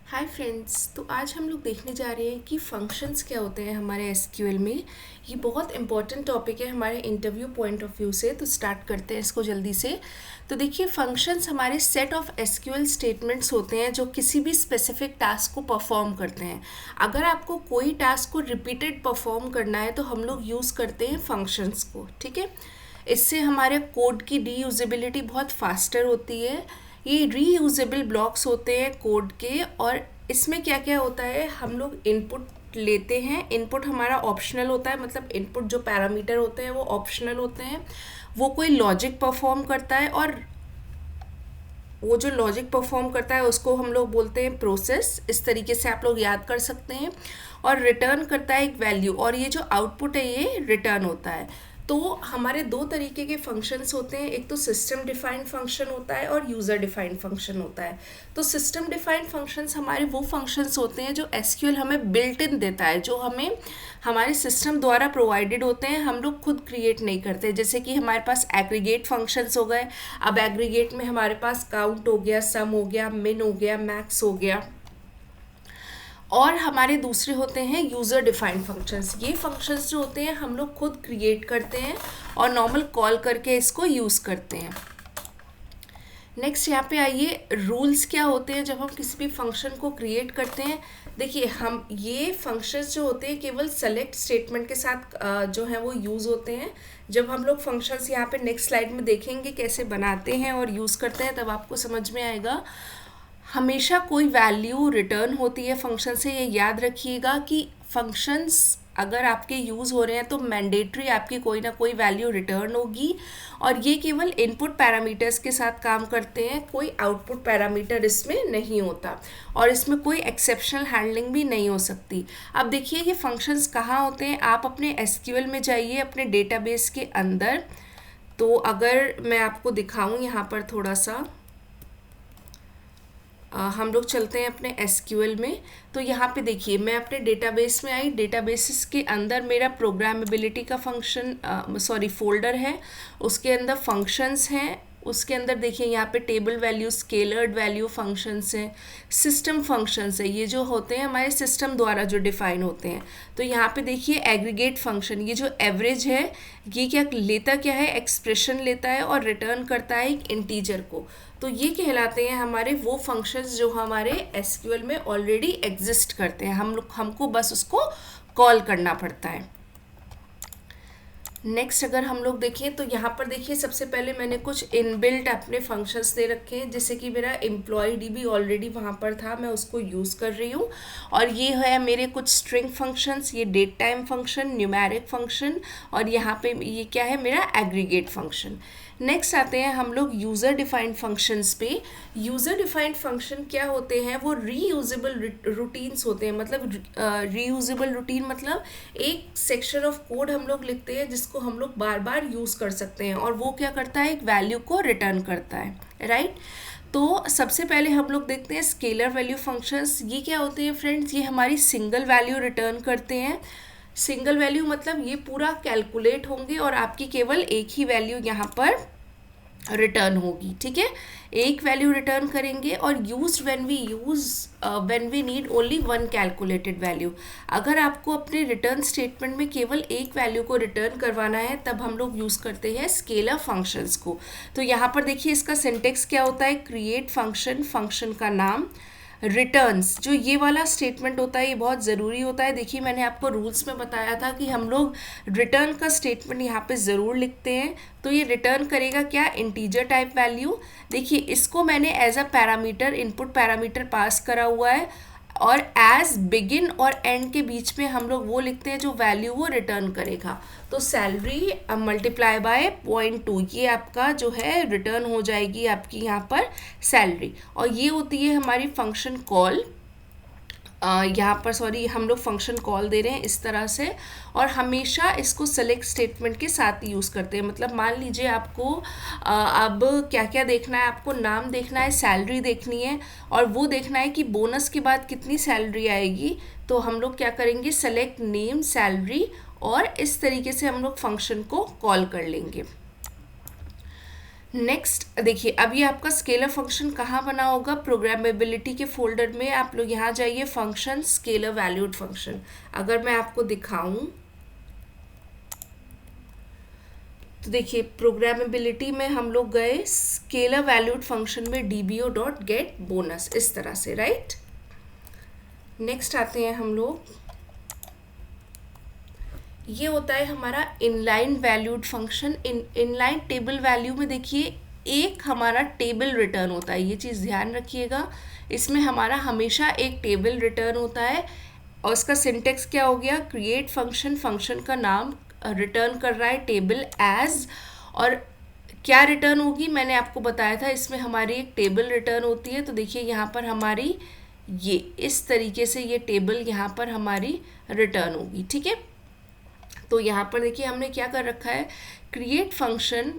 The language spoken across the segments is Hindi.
Hi friends. तो आज हम लोग देखने जा रहे हैं कि फंक्शंस क्या होते हैं हमारे एसक्यूएल में। ये बहुत इंपॉर्टेंट टॉपिक है हमारे इंटरव्यू पॉइंट ऑफ व्यू से। तो स्टार्ट करते हैं इसको जल्दी से। तो देखिए, फंक्शंस हमारे सेट ऑफ एसक्यूएल स्टेटमेंट्स होते हैं जो किसी भी स्पेसिफिक टास्क को परफॉर्म करते हैं। अगर आपको कोई टास्क को रिपीटेड परफॉर्म करना है तो हम लोग यूज़ करते हैं फंक्शंस को। ठीक है, इससे हमारे कोड की रीयूजेबिलिटी बहुत फास्टर होती है। ये रीयूजेबल ब्लॉक्स होते हैं कोड के, और इसमें क्या क्या होता है, हम लोग इनपुट लेते हैं। इनपुट हमारा ऑप्शनल होता है, मतलब इनपुट जो पैरामीटर होते हैं वो ऑप्शनल होते हैं। वो कोई लॉजिक परफॉर्म करता है, और वो जो लॉजिक परफॉर्म करता है उसको हम लोग बोलते हैं प्रोसेस। इस तरीके से आप लोग याद कर सकते हैं। और रिटर्न करता है एक वैल्यू, और ये जो आउटपुट है ये रिटर्न होता है। तो हमारे दो तरीके के फंक्शंस होते हैं, एक तो सिस्टम डिफाइंड फंक्शन होता है और यूज़र डिफाइंड फंक्शन होता है। तो सिस्टम डिफाइंड फंक्शंस हमारे वो फंक्शंस होते हैं जो एसक्यूएल हमें बिल्ट इन देता है, जो हमें हमारे सिस्टम द्वारा प्रोवाइडेड होते हैं, हम लोग खुद क्रिएट नहीं करते। जैसे कि हमारे पास एग्रीगेट फंक्शंस हो गए। अब एग्रीगेट में हमारे पास काउंट हो गया, सम हो गया, मिन हो गया, मैक्स हो गया। और हमारे दूसरे होते हैं यूज़र डिफाइंड फंक्शंस। ये फंक्शंस जो होते हैं हम लोग खुद क्रिएट करते हैं और नॉर्मल कॉल करके इसको यूज़ करते हैं। नेक्स्ट यहाँ पे आइए, रूल्स क्या होते हैं जब हम किसी भी फंक्शन को क्रिएट करते हैं। देखिए, हम ये फंक्शंस जो होते हैं केवल सेलेक्ट स्टेटमेंट के साथ जो है वो यूज़ होते हैं। जब हम लोग फंक्शंस यहाँ पे नेक्स्ट स्लाइड में देखेंगे कैसे बनाते हैं और यूज़ करते हैं, तब आपको समझ में आएगा। हमेशा कोई वैल्यू रिटर्न होती है फंक्शन से। ये याद रखिएगा कि फंक्शंस अगर आपके यूज़ हो रहे हैं तो मैंडेटरी आपकी कोई ना कोई वैल्यू रिटर्न होगी। और ये केवल इनपुट पैरामीटर्स के साथ काम करते हैं, कोई आउटपुट पैरामीटर इसमें नहीं होता, और इसमें कोई एक्सेप्शनल हैंडलिंग भी नहीं हो सकती। अब देखिए, ये फंक्शंस कहाँ होते हैं। आप अपने एसक्यूएल में जाइए, अपने डेटाबेस के अंदर। तो अगर मैं आपको दिखाऊं यहाँ पर थोड़ा सा, हम लोग चलते हैं अपने एसक्यूएल में। तो यहाँ पे देखिए, मैं अपने डेटाबेस में आई। डेटाबेसेस के अंदर मेरा प्रोग्रामेबिलिटी का फंक्शन फोल्डर है। उसके अंदर फंक्शंस हैं। उसके अंदर देखिए यहाँ पे टेबल वैल्यू, स्केलर्ड वैल्यू फंक्शंस हैं, सिस्टम फंक्शंस है, ये जो होते हैं हमारे सिस्टम द्वारा जो डिफाइन होते हैं। तो यहाँ पे देखिए एग्रीगेट फंक्शन, ये जो एवरेज है ये क्या लेता, क्या है, एक्सप्रेशन लेता है और रिटर्न करता है एक इंटीजर को। तो ये कहलाते हैं हमारे वो फंक्शंस जो हमारे एसक्यूएल में ऑलरेडी एग्जिस्ट करते हैं। हमको बस उसको कॉल करना पड़ता है। नेक्स्ट अगर हम लोग देखें तो यहाँ पर देखिए, सबसे पहले मैंने कुछ इनबिल्ट अपने फंक्शंस दे रखे हैं। जैसे कि मेरा एम्प्लॉय डीबी ऑलरेडी वहाँ पर था, मैं उसको यूज़ कर रही हूँ। और ये है मेरे कुछ स्ट्रिंग फंक्शंस, ये date time function, numeric function, और यहाँ पे ये क्या है, मेरा एग्रीगेट फंक्शन। नेक्स्ट आते हैं हम लोग यूज़र डिफाइंड फंक्शंस पे। यूज़र डिफाइंड फंक्शन क्या होते हैं, वो रीयूजेबल रूटीन्स होते हैं। मतलब रीयूजेबल रूटीन मतलब एक सेक्शन ऑफ कोड हम लोग लिखते हैं जिसको हम लोग बार बार यूज़ कर सकते हैं, और वो क्या करता है, एक वैल्यू को रिटर्न करता है, राइट। तो सबसे पहले हम लोग देखते हैं स्केलर वैल्यू फंक्शंस। ये क्या होते हैं फ्रेंड्स, ये हमारी सिंगल वैल्यू रिटर्न करते हैं। सिंगल वैल्यू मतलब ये पूरा कैलकुलेट होंगे और आपकी केवल एक ही वैल्यू यहाँ पर रिटर्न होगी। ठीक है, एक वैल्यू रिटर्न करेंगे। और used when we need only one calculated value. अगर आपको अपने रिटर्न स्टेटमेंट में केवल एक वैल्यू को रिटर्न करवाना है तब हम लोग यूज़ करते हैं स्केलर फंक्शंस को। तो यहाँ पर देखिए इसका सिंटेक्स क्या होता है, क्रिएट फंक्शन, फंक्शन का नाम, रिटर्न्स। जो ये वाला स्टेटमेंट होता है ये बहुत ज़रूरी होता है। देखिए, मैंने आपको रूल्स में बताया था कि हम लोग रिटर्न का स्टेटमेंट यहाँ पे ज़रूर लिखते हैं। तो ये रिटर्न करेगा क्या, इंटीजर टाइप वैल्यू। देखिए, इसको मैंने as a parameter, input parameter pass करा हुआ है, और एज बिगिन और एंड के बीच में हम लोग वो लिखते हैं जो वैल्यू वो रिटर्न करेगा। तो सैलरी मल्टीप्लाई बाय 0.2, ये आपका जो है रिटर्न हो जाएगी आपकी यहाँ पर सैलरी। और ये होती है हमारी फंक्शन कॉल। यहाँ पर हम लोग फंक्शन कॉल दे रहे हैं इस तरह से, और हमेशा इसको सेलेक्ट स्टेटमेंट के साथ यूज़ करते हैं। मतलब मान लीजिए आपको अब क्या क्या देखना है, आपको नाम देखना है, सैलरी देखनी है, और वो देखना है कि बोनस के बाद कितनी सैलरी आएगी। तो हम लोग क्या करेंगे, सेलेक्ट नेम सैलरी, और इस तरीके से हम लोग फंक्शन को कॉल कर लेंगे। नेक्स्ट देखिए, अब ये आपका स्केलर फंक्शन कहाँ बना होगा, प्रोग्रामेबिलिटी के फोल्डर में आप लोग यहाँ जाइए, फंक्शन स्केलर वैल्यूड फंक्शन। अगर मैं आपको दिखाऊं तो देखिए, प्रोग्रामेबिलिटी में हम लोग गए स्केलर वैल्यूड फंक्शन में डीबीओ डॉट गेट बोनस, इस तरह से, राइट। नेक्स्ट आते हैं हम लोग, ये होता है हमारा inline valued function. Inline table value में देखिए एक हमारा टेबल रिटर्न होता है, ये चीज़ ध्यान रखिएगा। इसमें हमारा हमेशा एक टेबल रिटर्न होता है और उसका सिंटेक्स क्या हो गया, क्रिएट फंक्शन, फंक्शन का नाम रिटर्न कर रहा है टेबल एज, और क्या रिटर्न होगी मैंने आपको बताया था, इसमें हमारी एक टेबल रिटर्न होती है। तो देखिए यहाँ पर हमारी ये इस तरीके से ये टेबल यहाँ पर हमारी रिटर्न होगी, ठीक है। तो यहाँ पर देखिए हमने क्या कर रखा है, create function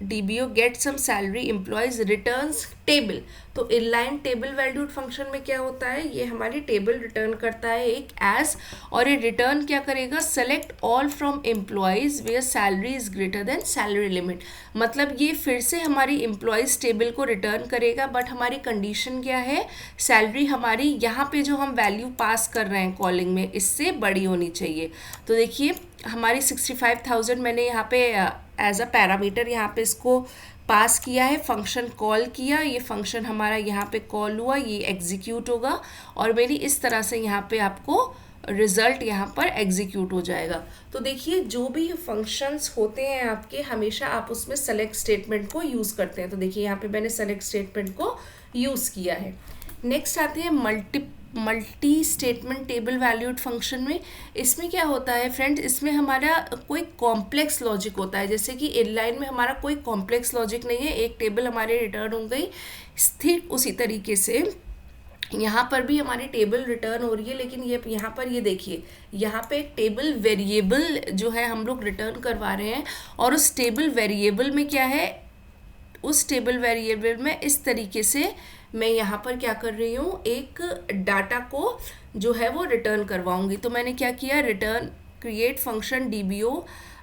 DBO get sum salary employees returns table. तो इनलाइन टेबल वैल्यूड फंक्शन में क्या होता है, ये हमारी टेबल रिटर्न करता है एक एज, और ये रिटर्न क्या करेगा, select all from employees where salary is greater than salary limit. मतलब ये फिर से हमारी एम्प्लॉयज टेबल को रिटर्न करेगा, बट हमारी कंडीशन क्या है, सैलरी हमारी यहाँ पे जो हम वैल्यू पास कर रहे हैं कॉलिंग में, इससे बड़ी होनी चाहिए। तो देखिए हमारी 65,000 मैंने यहाँ पे एज अ पैरामीटर यहाँ पे इसको पास किया है, फंक्शन कॉल किया, ये फंक्शन हमारा यहाँ पे कॉल हुआ, ये एग्जीक्यूट होगा और मेरी इस तरह से यहाँ पे आपको रिजल्ट यहाँ पर एग्जीक्यूट हो जाएगा। तो देखिए जो भी फंक्शंस होते हैं आपके, हमेशा आप उसमें सेलेक्ट स्टेटमेंट को यूज़ करते हैं। तो देखिए यहाँ पे मैंने सेलेक्ट स्टेटमेंट को यूज़ किया है। नेक्स्ट आते हैं multi statement table valued function में। इसमें क्या होता है फ्रेंड्स, इसमें हमारा कोई कॉम्प्लेक्स लॉजिक होता है, जैसे कि इनलाइन में हमारा कोई कॉम्प्लेक्स लॉजिक नहीं है, एक टेबल हमारे रिटर्न हो गई, ठीक उसी तरीके से यहाँ पर भी हमारी टेबल रिटर्न हो रही है। लेकिन ये यहाँ पर ये देखिए, यहाँ पे एक टेबल वेरिएबल जो है हम लोग रिटर्न करवा रहे हैं, और उस टेबल वेरिएबल में क्या है, उस टेबल वेरिएबल में इस तरीके से मैं यहाँ पर क्या कर रही हूँ, एक डाटा को जो है वो रिटर्न करवाऊँगी। तो मैंने क्या किया, return create function DBO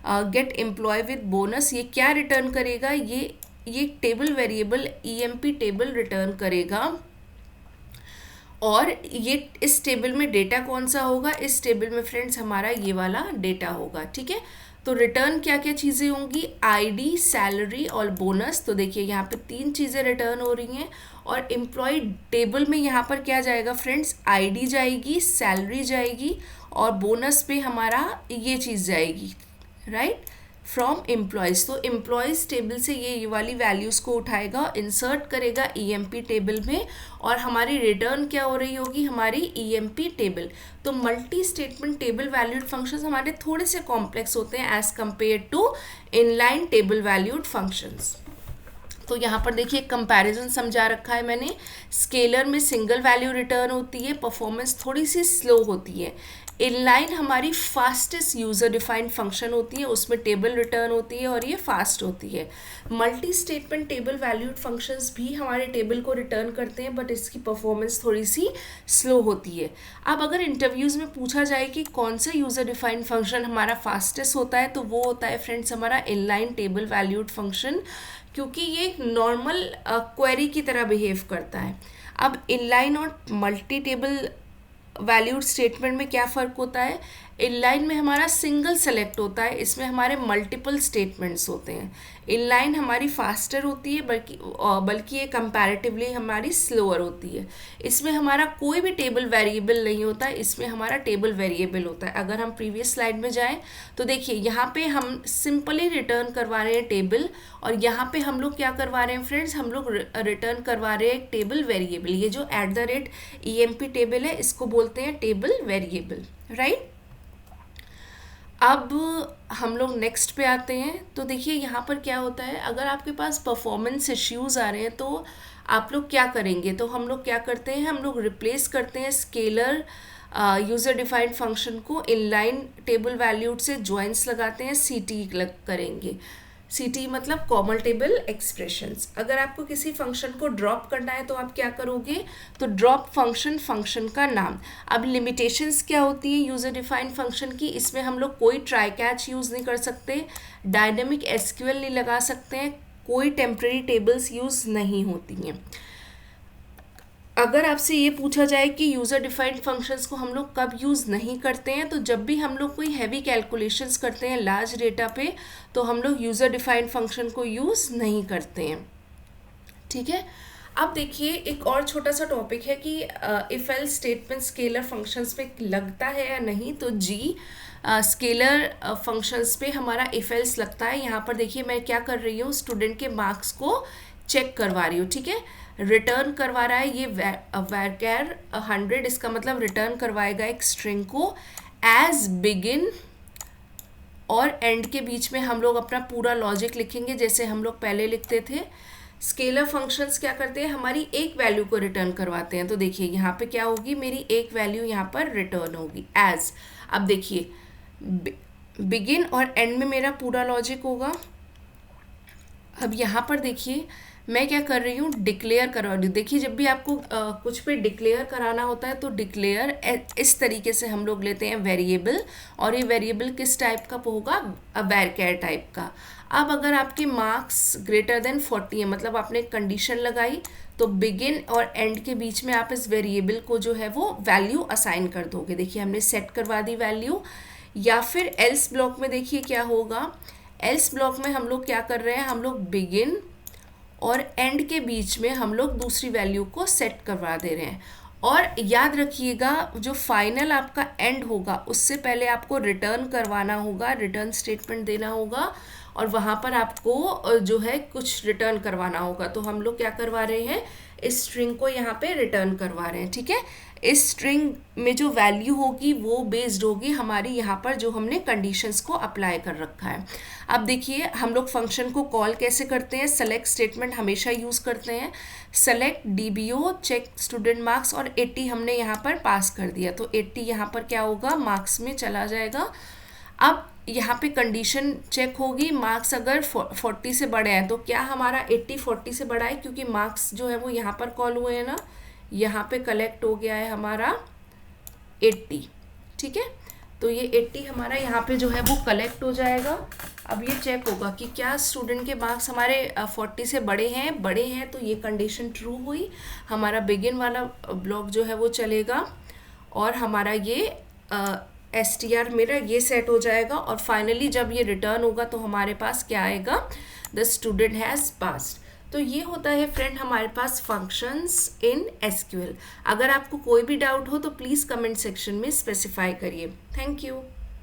get employee with bonus. ये क्या रिटर्न करेगा, ये table variable EMP table return करेगा, और ये इस टेबल में डेटा कौन सा होगा, इस टेबल में फ्रेंड्स हमारा ये वाला डेटा होगा, ठीक है। तो रिटर्न क्या क्या चीज़ें होंगी, आईडी, सैलरी और बोनस। तो देखिए यहाँ पे 3 चीज़ें रिटर्न हो रही हैं, और एम्प्लॉय टेबल में यहाँ पर क्या जाएगा फ्रेंड्स, आईडी जाएगी, सैलरी जाएगी, और बोनस पे हमारा ये चीज़ जाएगी, राइट, फ्रॉम एम्प्लॉयज़। तो एम्प्लॉयज़ टेबल से ये वाली वैल्यूज़ को उठाएगा, इंसर्ट करेगा ईएमपी टेबल में, और हमारी रिटर्न क्या हो रही होगी, हमारी ईएमपी टेबल। तो multi statement table valued functions हमारे थोड़े से कॉम्प्लेक्स होते हैं as compare to inline table valued functions. तो यहाँ पर देखिए कंपैरिजन समझा रखा है मैंने। स्केलर में सिंगल वैल्यू रिटर्न होती है, परफॉर्मेंस थोड़ी सी स्लो होती है। इनलाइन हमारी फास्टेस्ट यूज़र डिफाइंड फंक्शन होती है, उसमें टेबल रिटर्न होती है और ये फास्ट होती है। Multi statement table valued functions भी हमारे टेबल को रिटर्न करते हैं, बट इसकी परफॉर्मेंस थोड़ी सी स्लो होती है। अब अगर इंटरव्यूज़ में पूछा जाए कि कौन सा यूज़र डिफाइंड फंक्शन हमारा फास्टेस्ट होता है, तो वो होता है फ्रेंड्स हमारा इनलाइन टेबल वैल्यूड फंक्शन, क्योंकि ये एक नॉर्मल क्वेरी की तरह बिहेव करता है। अब इनलाइन और मल्टी टेबल वैल्यूड स्टेटमेंट में क्या फ़र्क होता है, इनलाइन में हमारा सिंगल सेलेक्ट होता है, इसमें हमारे मल्टीपल स्टेटमेंट्स होते हैं। इनलाइन हमारी फास्टर होती है, बल्कि ये कंपैरेटिवली हमारी स्लोअर होती है। इसमें हमारा कोई भी टेबल वेरिएबल नहीं होता है, इसमें हमारा टेबल वेरिएबल होता है। अगर हम प्रीवियस स्लाइड में जाएं तो देखिए यहाँ पे हम सिंपली रिटर्न करवा रहे हैं टेबल, और यहाँ पे हम लोग क्या करवा रहे हैं फ्रेंड्स, हम लोग रिटर्न करवा रहे हैं एक टेबल वेरिएबल। ये जो @EMP टेबल है, इसको बोलते हैं टेबल वेरिएबल, राइट। अब हम लोग नेक्स्ट पे आते हैं। तो देखिए यहाँ पर क्या होता है, अगर आपके पास परफॉर्मेंस इश्यूज़ आ रहे हैं तो आप लोग क्या करेंगे, तो हम लोग क्या करते हैं, हम लोग रिप्लेस करते हैं स्केलर यूज़र डिफाइंड फंक्शन को इनलाइन टेबल वैल्यूड से जॉइंट्स लगाते हैं, CT करेंगे। CT मतलब कॉमन टेबल एक्सप्रेशंस। अगर आपको किसी फंक्शन को ड्रॉप करना है तो आप क्या करोगे, तो ड्रॉप फंक्शन का नाम। अब लिमिटेशंस क्या होती है यूज़र डिफाइंड फंक्शन की, इसमें हम लोग कोई ट्राई कैच यूज़ नहीं कर सकते, डायनेमिक SQL नहीं लगा सकते हैं, कोई टेम्परेरी टेबल्स यूज़ नहीं होती हैं। अगर आपसे ये पूछा जाए कि यूज़र डिफाइंड फंक्शंस को हम लोग कब यूज़ नहीं करते हैं, तो जब भी हम लोग कोई हैवी कैलकुलेशंस करते हैं लार्ज डेटा पे, तो हम लोग यूज़र डिफाइंड फंक्शन को यूज़ नहीं करते हैं। ठीक है, अब देखिए एक और छोटा सा टॉपिक है कि if else statement scalar functions पे लगता है या नहीं। तो जी, स्केलर फंक्शंस पे हमारा इफ एल्स लगता है। यहाँ पर देखिए मैं क्या कर रही हूँ, स्टूडेंट के मार्क्स को चेक करवा रही हूँ। ठीक है, रिटर्न करवा रहा है ये वैरचैर 100, इसका मतलब रिटर्न करवाएगा एक स्ट्रिंग को एज बिगिन और एंड के बीच में हम लोग अपना पूरा लॉजिक लिखेंगे जैसे हम लोग पहले लिखते थे। स्केलर फंक्शंस क्या करते हैं, हमारी एक वैल्यू को रिटर्न करवाते हैं। तो देखिए यहाँ पे क्या होगी, मेरी एक वैल्यू यहाँ पर रिटर्न होगी एज। अब देखिए बिगिन और एंड में मेरा पूरा लॉजिक होगा। अब यहाँ पर देखिए मैं क्या कर रही हूँ, डिक्लेयर करवा रही हूँ। देखिए जब भी आपको कुछ पे डिक्लेयर कराना होता है तो डिक्लेयर इस तरीके से हम लोग लेते हैं वेरिएबल, और ये वेरिएबल किस टाइप का होगा, वैरचैर टाइप का। अब अगर आपके मार्क्स ग्रेटर देन 40 है, मतलब आपने कंडीशन लगाई, तो बिगिन और एंड के बीच में आप इस वेरिएबल को जो है वो वैल्यू असाइन कर दोगे। देखिए हमने सेट करवा दी वैल्यू। या फिर एल्स ब्लॉक में देखिए क्या होगा, एल्स ब्लॉक में हम लोग क्या कर रहे हैं, हम लोग बिगिन और एंड के बीच में हम लोग दूसरी वैल्यू को सेट करवा दे रहे हैं। और याद रखिएगा जो फाइनल आपका एंड होगा उससे पहले आपको रिटर्न करवाना होगा, रिटर्न स्टेटमेंट देना होगा, और वहाँ पर आपको जो है कुछ रिटर्न करवाना होगा। तो हम लोग क्या करवा रहे हैं, इस स्ट्रिंग को यहाँ पे रिटर्न करवा रहे हैं। ठीक है, इस स्ट्रिंग में जो वैल्यू होगी वो बेस्ड होगी हमारी यहाँ पर जो हमने कंडीशंस को अप्लाई कर रखा है। अब देखिए हम लोग फंक्शन को कॉल कैसे करते हैं, सेलेक्ट स्टेटमेंट हमेशा यूज़ करते हैं। सेलेक्ट DBO चेक स्टूडेंट मार्क्स, और 80 हमने यहाँ पर पास कर दिया, तो 80 यहाँ पर क्या होगा, मार्क्स में चला जाएगा। अब यहाँ पे कंडीशन चेक होगी, मार्क्स अगर 40 से बड़े हैं तो क्या हमारा 80 40 से बड़ा है, क्योंकि मार्क्स जो है वो यहाँ पर कॉल हुए हैं ना, यहाँ पे कलेक्ट हो गया है हमारा 80। ठीक है, तो ये 80 हमारा यहाँ पे जो है वो कलेक्ट हो जाएगा। अब ये चेक होगा कि क्या स्टूडेंट के मार्क्स हमारे 40 से बड़े हैं, तो ये कंडीशन ट्रू हुई, हमारा बिगिन वाला ब्लॉक जो है वो चलेगा, और हमारा ये STR मेरा ये सेट हो जाएगा। और फाइनली जब ये रिटर्न होगा तो हमारे पास क्या आएगा, द स्टूडेंट हैज़ पास्ड। तो ये होता है फ्रेंड हमारे पास फंक्शंस इन SQL। अगर आपको कोई भी डाउट हो तो प्लीज़ कमेंट सेक्शन में स्पेसिफाई करिए। Thank you.